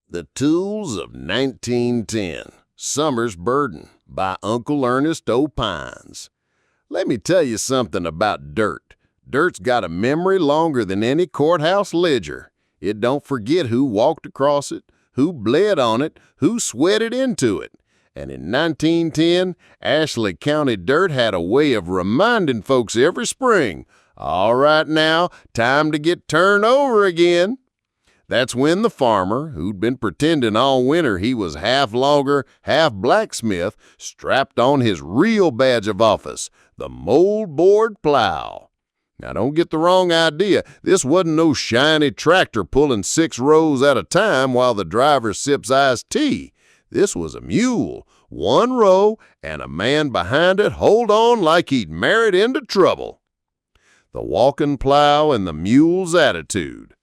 The Tools of 1910, Summer's Burden by Uncle Ernest opines. Let me tell you something about dirt. Dirt's got a memory longer than any courthouse ledger. It don't forget who walked across it, who bled on it, who sweated into it. And in 1910, Ashley County dirt had a way of reminding folks every spring, all right now, time to get turned over again. That's when the farmer, who'd been pretending all winter he was half logger, half blacksmith, strapped on his real badge of office, the moldboard plow. Now don't get the wrong idea, this wasn't no shiny tractor pulling 6 rows at a time while the driver sips iced tea. This was a mule, 1 row, and a man behind it hold on like he'd married into trouble. The walking plow and the mule's attitude.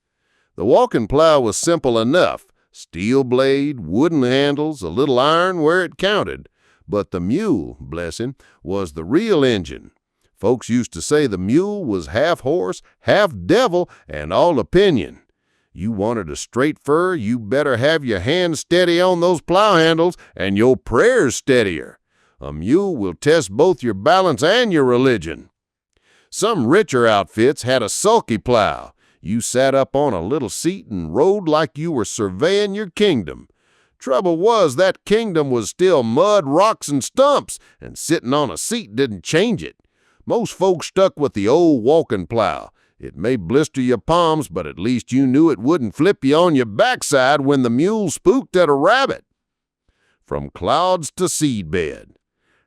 The walking plow was simple enough, steel blade, wooden handles, a little iron where it counted. But the mule, bless him, was the real engine. Folks used to say the mule was half horse, half devil, and all opinion. You wanted a straight fur, you better have your hands steady on those plow handles and your prayers steadier. A mule will test both your balance and your religion. Some richer outfits had a sulky plow. You sat up on a little seat and rode like you were surveying your kingdom. Trouble was that kingdom was still mud, rocks, and stumps, and sitting on a seat didn't change it. Most folks stuck with the old walking plow. It may blister your palms, but at least you knew it wouldn't flip you on your backside when the mule spooked at a rabbit. From clouds to seedbed.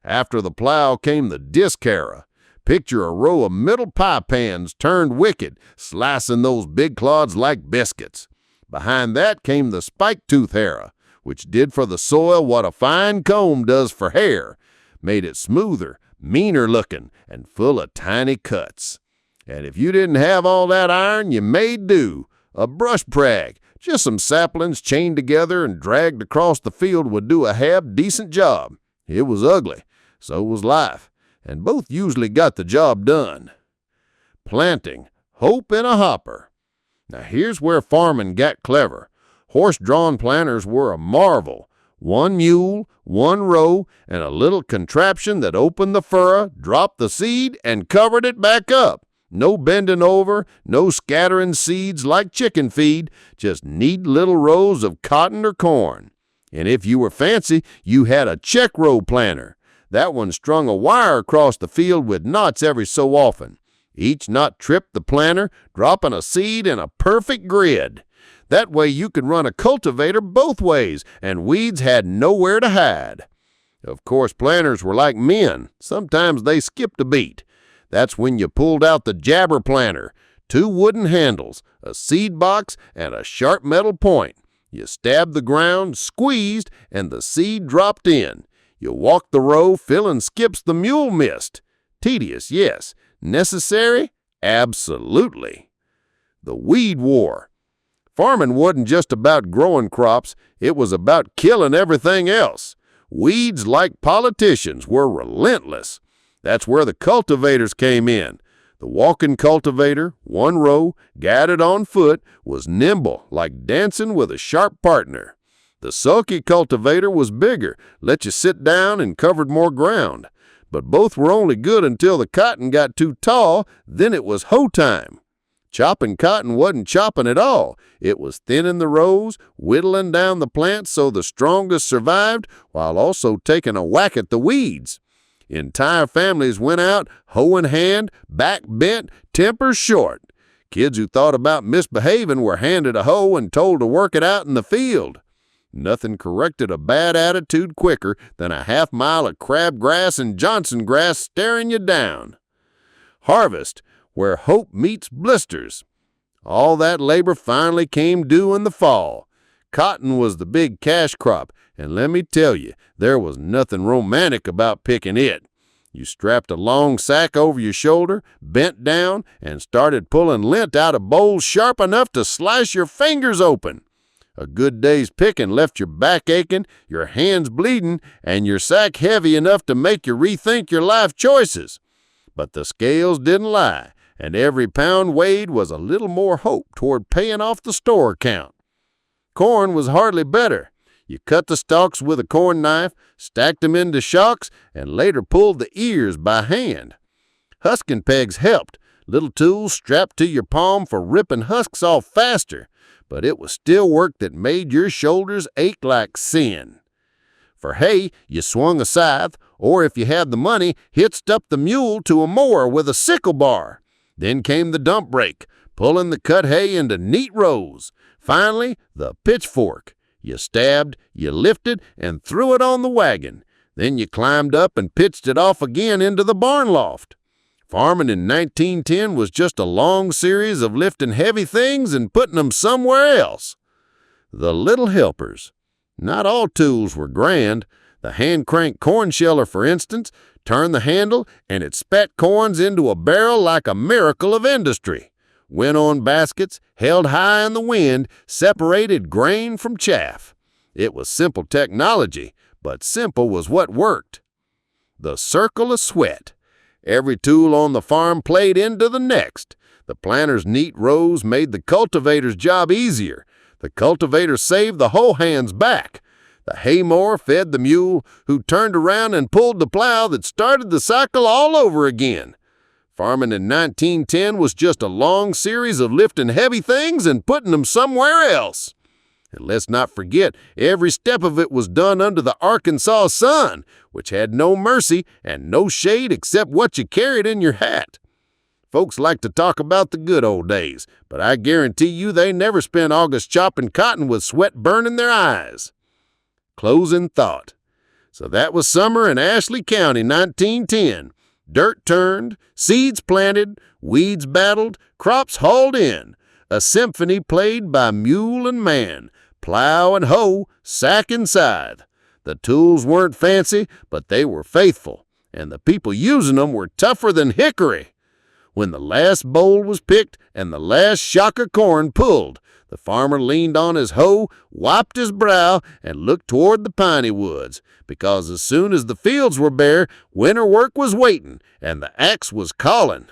After the plow came the disc harrow. Picture a row of middle pie pans turned wicked, slicing those big clods like biscuits. Behind that came the spike-tooth harrow, which did for the soil what a fine comb does for hair, made it smoother, meaner looking, and full of tiny cuts. And if you didn't have all that iron, you made do. A brush prag, just some saplings chained together and dragged across the field would do a half-decent job. It was ugly, so was life. And both usually got the job done. Planting, hope in a hopper. Now here's where farming got clever. Horse-drawn planters were a marvel. 1 mule, 1 row, and a little contraption that opened the furrow, dropped the seed, and covered it back up. No bending over, no scattering seeds like chicken feed, just neat little rows of cotton or corn. And if you were fancy, you had a check row planter. That one strung a wire across the field with knots every so often. Each knot tripped the planter, dropping a seed in a perfect grid. That way you could run a cultivator both ways, and weeds had nowhere to hide. Of course, planters were like men. Sometimes they skipped a beat. That's when you pulled out the jabber planter, 2 wooden handles, a seed box, and a sharp metal point. You stabbed the ground, squeezed, and the seed dropped in. You walk the row, filling skips the mule missed. Tedious, yes. Necessary? Absolutely. The weed war. Farming wasn't just about growing crops, it was about killing everything else. Weeds, like politicians, were relentless. That's where the cultivators came in. The walking cultivator, 1 row, guided on foot, was nimble, like dancing with a sharp partner. The sulky cultivator was bigger, let you sit down and covered more ground. But both were only good until the cotton got too tall, then it was hoe time. Chopping cotton wasn't chopping at all. It was thinning the rows, whittling down the plants so the strongest survived, while also taking a whack at the weeds. Entire families went out, hoe in hand, back bent, temper short. Kids who thought about misbehaving were handed a hoe and told to work it out in the field. Nothing corrected a bad attitude quicker than a half-mile of crabgrass and Johnson grass staring you down. Harvest, where hope meets blisters. All that labor finally came due in the fall. Cotton was the big cash crop, and let me tell you, there was nothing romantic about picking it. You strapped a long sack over your shoulder, bent down, and started pulling lint out of bowls sharp enough to slice your fingers open. A good day's picking left your back aching, your hands bleeding, and your sack heavy enough to make you rethink your life choices. But the scales didn't lie, and every pound weighed was a little more hope toward paying off the store account. Corn was hardly better. You cut the stalks with a corn knife, stacked them into shocks, and later pulled the ears by hand. Husking pegs helped, little tools strapped to your palm for ripping husks off faster, but it was still work that made your shoulders ache like sin. For hay, you swung a scythe, or if you had the money, hitched up the mule to a mower with a sickle bar. Then came the dump rake, pulling the cut hay into neat rows. Finally, the pitchfork. You stabbed, you lifted, and threw it on the wagon. Then you climbed up and pitched it off again into the barn loft. Farming in 1910 was just a long series of lifting heavy things and putting them somewhere else. The little helpers. Not all tools were grand. The hand-crank corn sheller, for instance, turned the handle and it spat corns into a barrel like a miracle of industry. Wind-on baskets, held high in the wind, separated grain from chaff. It was simple technology, but simple was what worked. The circle of sweat. Every tool on the farm played into the next. The planter's neat rows made the cultivator's job easier. The cultivator saved the hoe hand's back. The hay mower fed the mule, who turned around and pulled the plow that started the cycle all over again. Farming in 1910 was just a long series of lifting heavy things and putting them somewhere else. And let's not forget, every step of it was done under the Arkansas sun, which had no mercy and no shade except what you carried in your hat. Folks like to talk about the good old days, but I guarantee you they never spent August chopping cotton with sweat burning their eyes. Closing thought. So that was summer in Ashley County, 1910. Dirt turned, seeds planted, weeds battled, crops hauled in. A symphony played by mule and man, plow and hoe, sack and scythe. The tools weren't fancy, but they were faithful, and the people using them were tougher than hickory. When the last bowl was picked and the last shock of corn pulled, the farmer leaned on his hoe, wiped his brow, and looked toward the piney woods, because as soon as the fields were bare, winter work was waiting, and the axe was calling.